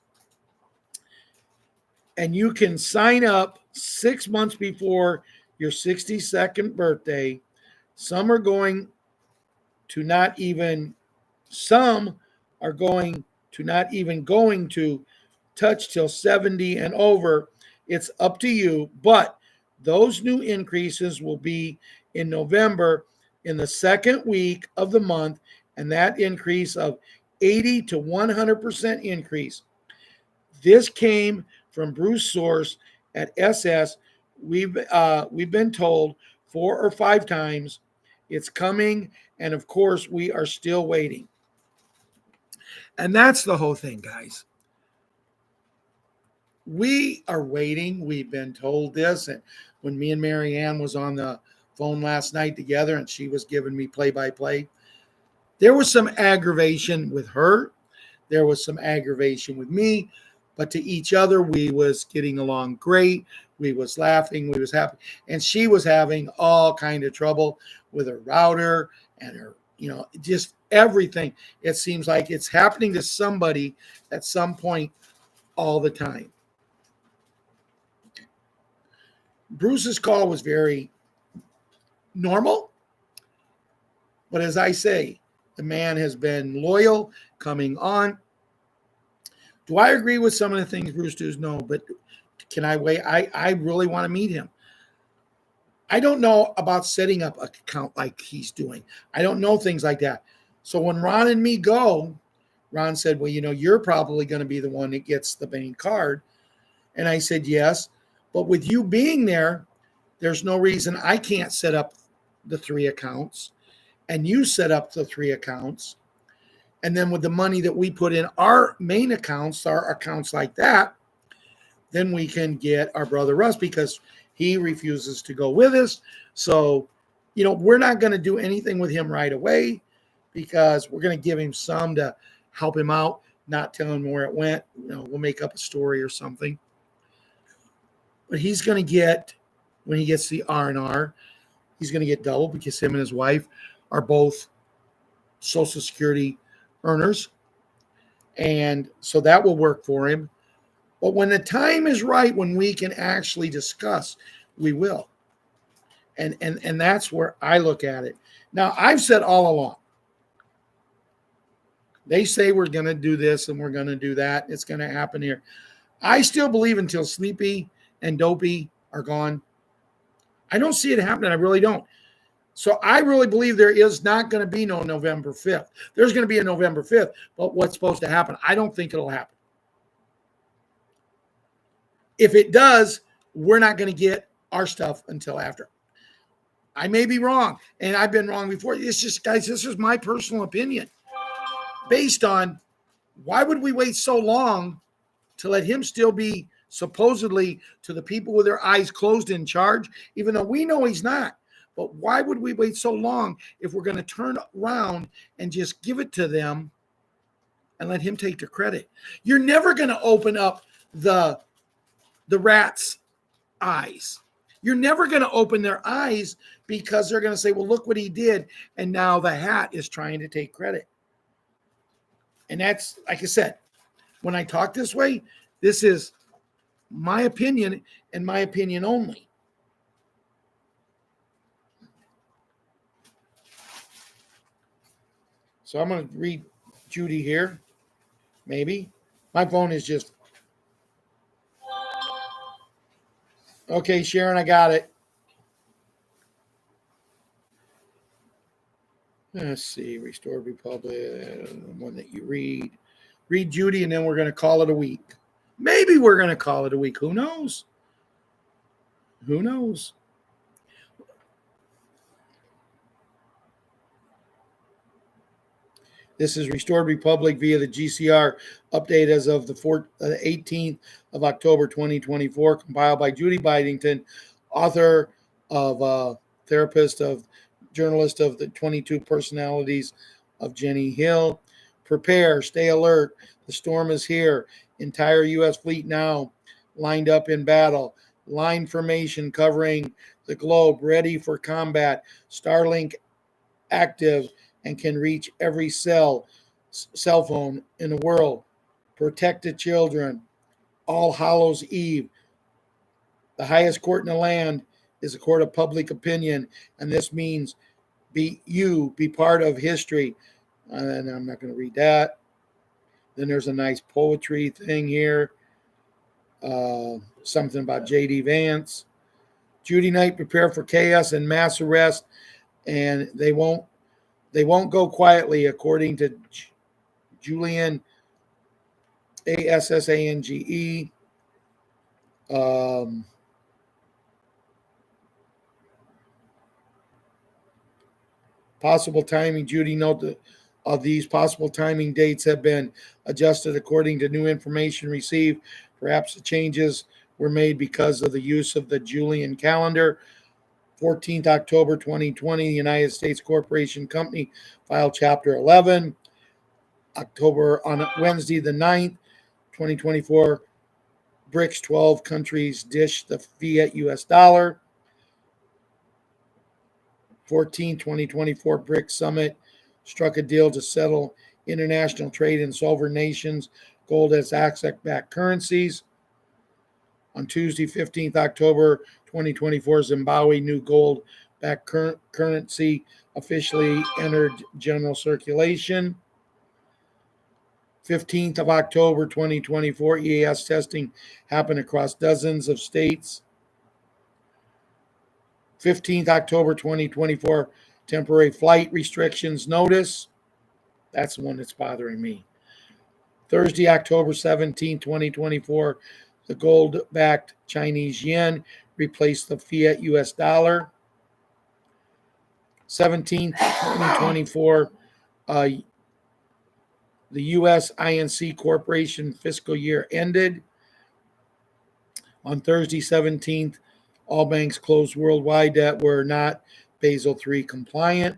and you can sign up 6 months before your 62nd birthday, some are going to not even, some are going to not even going to touch till 70 and over. It's up to you, but those new increases will be in November in the second week of the month, and that increase of 80 to 100% increase. This came from Bruce Source at SS. We've been told 4 or 5 times it's coming, and of course we are still waiting. And that's the whole thing, guys. We are waiting. We've been told this, and when me and Marianne was on the phone last night together, and she was giving me play-by-play, there was some aggravation with her. There was some aggravation with me, but to each other, we was getting along great. We was laughing. We was happy, and she was having all kind of trouble with her router and her, just everything. It seems like it's happening to somebody at some point all the time. Bruce's call was very normal, but as I say, the man has been loyal coming on. Do I agree with some of the things Bruce does? No, but can I wait? I really want to meet him. I don't know about setting up an account like he's doing. I don't know things like that. So when Ron and me go, Ron said, well, you're probably going to be the one that gets the main card. And I said, yes. But with you being there, there's no reason I can't set up the 3 accounts and you set up the 3 accounts. And then with the money that we put in our main accounts, our accounts like that, then we can get our brother Russ because he refuses to go with us. So, we're not going to do anything with him right away because we're going to give him some to help him out, not tell him where it went. We'll make up a story or something. But he's going to get, when he gets the R&R, he's going to get double because him and his wife are both Social Security earners. And so that will work for him. But when the time is right, when we can actually discuss, we will. And that's where I look at it. Now, I've said all along, they say we're going to do this and we're going to do that. It's going to happen here. I still believe until Sleepy and Dopey are gone, I don't see it happening. I really don't. So I really believe there is not going to be no November 5th. There's going to be a November 5th, but what's supposed to happen? I don't think it'll happen. If it does, we're not going to get our stuff until after. I may be wrong, and I've been wrong before. It's just, guys, this is my personal opinion based on why would we wait so long to let him still be supposedly to the people with their eyes closed in charge, even though we know he's not. But why would we wait so long if we're going to turn around and just give it to them and let him take the credit? You're never going to open up the rat's eyes. You're never going to open their eyes because they're going to say, well, look what he did. And now the hat is trying to take credit. And that's, like I said, when I talk this way, this is my opinion and my opinion only. So I'm going to read Judy here. Maybe. My phone is just. Okay, Sharon, I got it. Let's see. Restored Republic. One that you read. Read Judy, and then we're going to call it a week. Maybe we're going to call it a week. Who knows? Who knows? This is Restored Republic via the GCR update as of the 18th of October 2024, compiled by Judy Bidington, author of therapist of journalist of the 22 personalities of Jenny Hill. Prepare, stay alert. The storm is here. Entire U.S. fleet now lined up in battle. line formation covering the globe, ready for combat. Starlink active and can reach every cell phone in the world. Protect the children. All Hallows Eve. The highest court in the land is a court of public opinion, and this means be part of history. And I'm not going to read that. Then there's a nice poetry thing here. Something about J.D. Vance. Judy Knight prepare for chaos and mass arrest, and they won't go quietly, according to Julian Assange. Possible timing. Judy note of these possible timing dates have been adjusted according to new information received. Perhaps the changes were made because of the use of the Julian calendar. 14th October 2020, the United States Corporation Company filed Chapter 11. October on Wednesday the 9th, 2024, BRICS 12 countries dish the fiat US dollar. 2024 BRICS Summit struck a deal to settle international trade in sovereign nations, gold as asset-backed currencies. On Tuesday, 15th October 2024, Zimbabwe new gold-backed currency officially entered general circulation. 15th of October 2024, EAS testing happened across dozens of states. 15th October 2024, temporary flight restrictions notice. That's the one that's bothering me. Thursday, October 17, 2024, the gold-backed Chinese yen replaced the fiat US dollar. 17th, 2024, the U.S. INC Corporation fiscal year ended. On Thursday, 17th, all banks closed worldwide that were not Basel III compliant.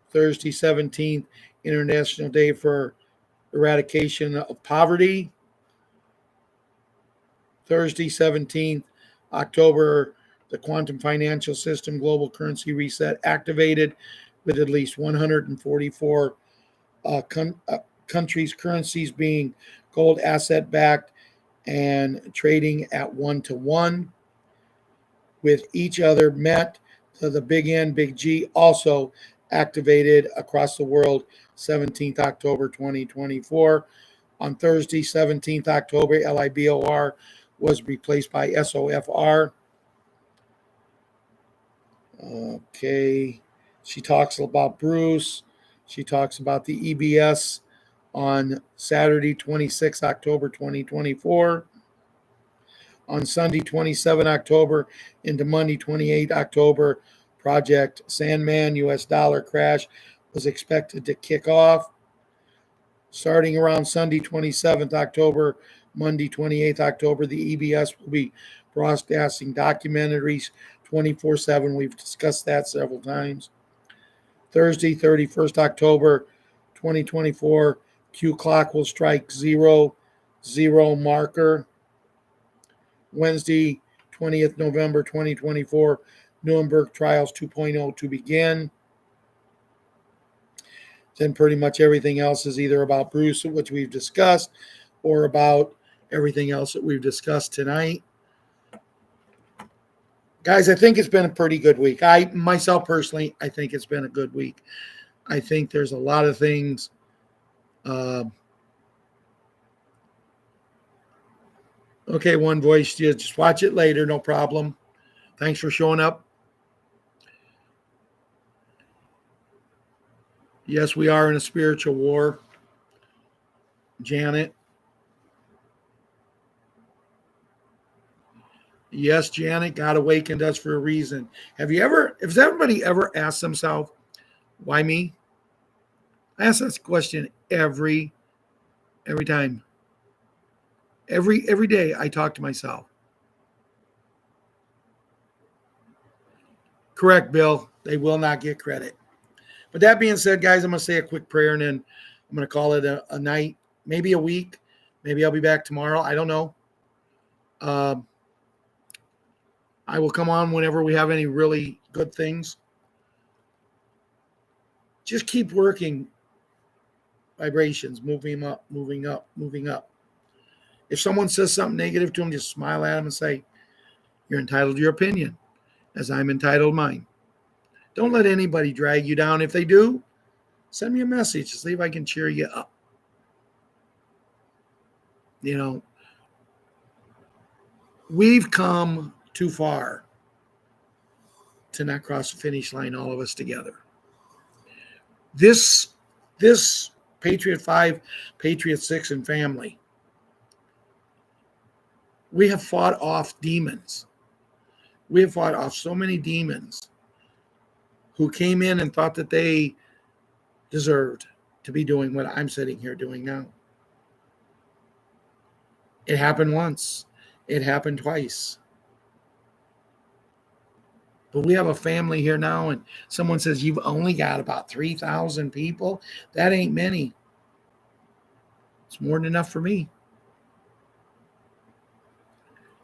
Thursday, 17th, International Day for Eradication of Poverty. Thursday, 17th October, the Quantum Financial System Global Currency Reset activated, with at least 144 countries' currencies being gold asset-backed and trading at 1-to-1 with each other met. So the Big N, Big G also activated across the world 17th October 2024. On Thursday, 17th October, LIBOR was replaced by SOFR. Okay. She talks about Bruce. She talks about the EBS on Saturday, 26 October 2024. On Sunday, 27 October into Monday, 28 October, Project Sandman US dollar crash was expected to kick off. Starting around Sunday, 27th October, Monday, 28th October, the EBS will be broadcasting documentaries 24/7. We've discussed that several times. Thursday, 31st October 2024, Q clock will strike 0, marker. Wednesday, 20th November 2024, Nuremberg Trials 2.0 to begin. Then pretty much everything else is either about Bruce, which we've discussed, or about everything else that we've discussed tonight. Guys, I think it's been a pretty good week. Myself personally, I think it's been a good week. I think there's a lot of things. Okay, One Voice, just watch it later, no problem. Thanks for showing up. Yes, we are in a spiritual war. Janet. Yes, Janet, God awakened us for a reason. Has everybody ever asked themselves, why me? I ask that question every time. Every day I talk to myself. Correct, Bill. They will not get credit. But that being said, guys, I'm going to say a quick prayer and then I'm going to call it a night, maybe a week. Maybe I'll be back tomorrow. I don't know. I will come on whenever we have any really good things. Just keep working vibrations, moving them up, moving up, moving up. If someone says something negative to them, just smile at them and say, you're entitled to your opinion, as I'm entitled to mine. Don't let anybody drag you down. If they do, send me a message to see if I can cheer you up. You know, we've come too far to not cross the finish line, all of us together. This Patriot 5, Patriot 6, and family, we have fought off demons. We have fought off so many demons who came in and thought that they deserved to be doing what I'm sitting here doing now. It happened once. It happened twice. But we have a family here now, and someone says, you've only got about 3,000 people. That ain't many. It's more than enough for me.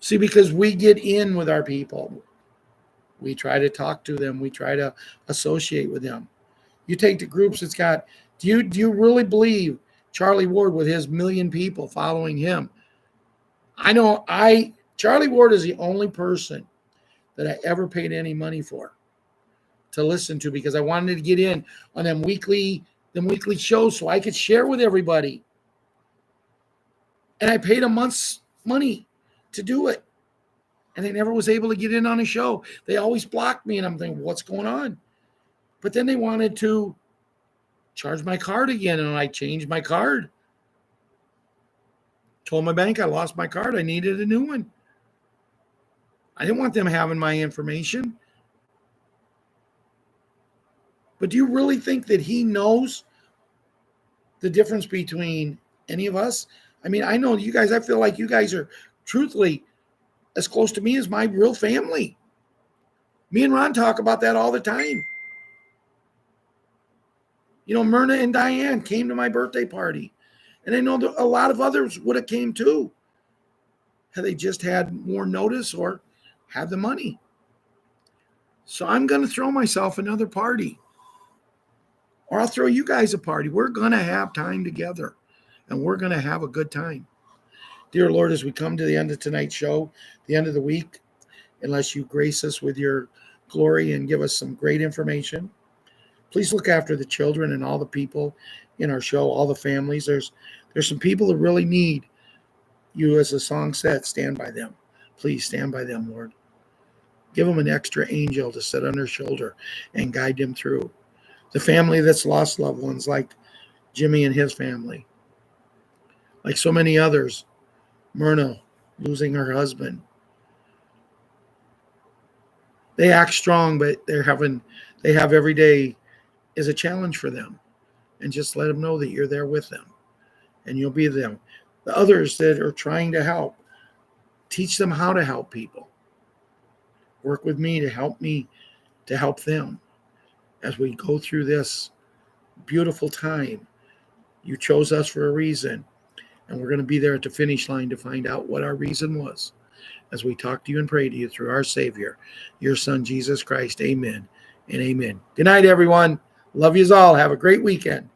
See, because we get in with our people. We try to talk to them. We try to associate with them. You take the groups that's got, do you really believe Charlie Ward with his 1 million people following him? I know Charlie Ward is the only person that I ever paid any money for to listen to, because I wanted to get in on them weekly shows so I could share with everybody. And I paid a month's money to do it. And I never was able to get in on a show. They always blocked me, and I'm thinking, what's going on? But then they wanted to charge my card again, and I changed my card. Told my bank I lost my card. I needed a new one. I didn't want them having my information. But do you really think that he knows the difference between any of us? I mean, I know you guys, I feel like you guys are truthfully as close to me as my real family. Me and Ron talk about that all the time. You know, Myrna and Diane came to my birthday party. And I know that a lot of others would have came too, had they just had more notice or had the money. So I'm going to throw myself another party. Or I'll throw you guys a party. We're going to have time together. And we're going to have a good time. Dear Lord, as we come to the end of tonight's show, the end of the week, unless you grace us with your glory and give us some great information, please look after the children and all the people in our show, all the families. There's some people that really need you, as the song said, stand by them. Please stand by them, Lord. Give them an extra angel to sit on their shoulder and guide them through. The family that's lost loved ones, like Jimmy and his family, like so many others, Myrna losing her husband. They act strong, but they have every day is a challenge for them. And just let them know that you're there with them and you'll be them. The others that are trying to help, teach them how to help people. Work with me to help them as we go through this beautiful time. You chose us for a reason, and we're going to be there at the finish line to find out what our reason was as we talk to you and pray to you through our Savior, your Son, Jesus Christ. Amen and amen. Good night, everyone. Love yous all. Have a great weekend.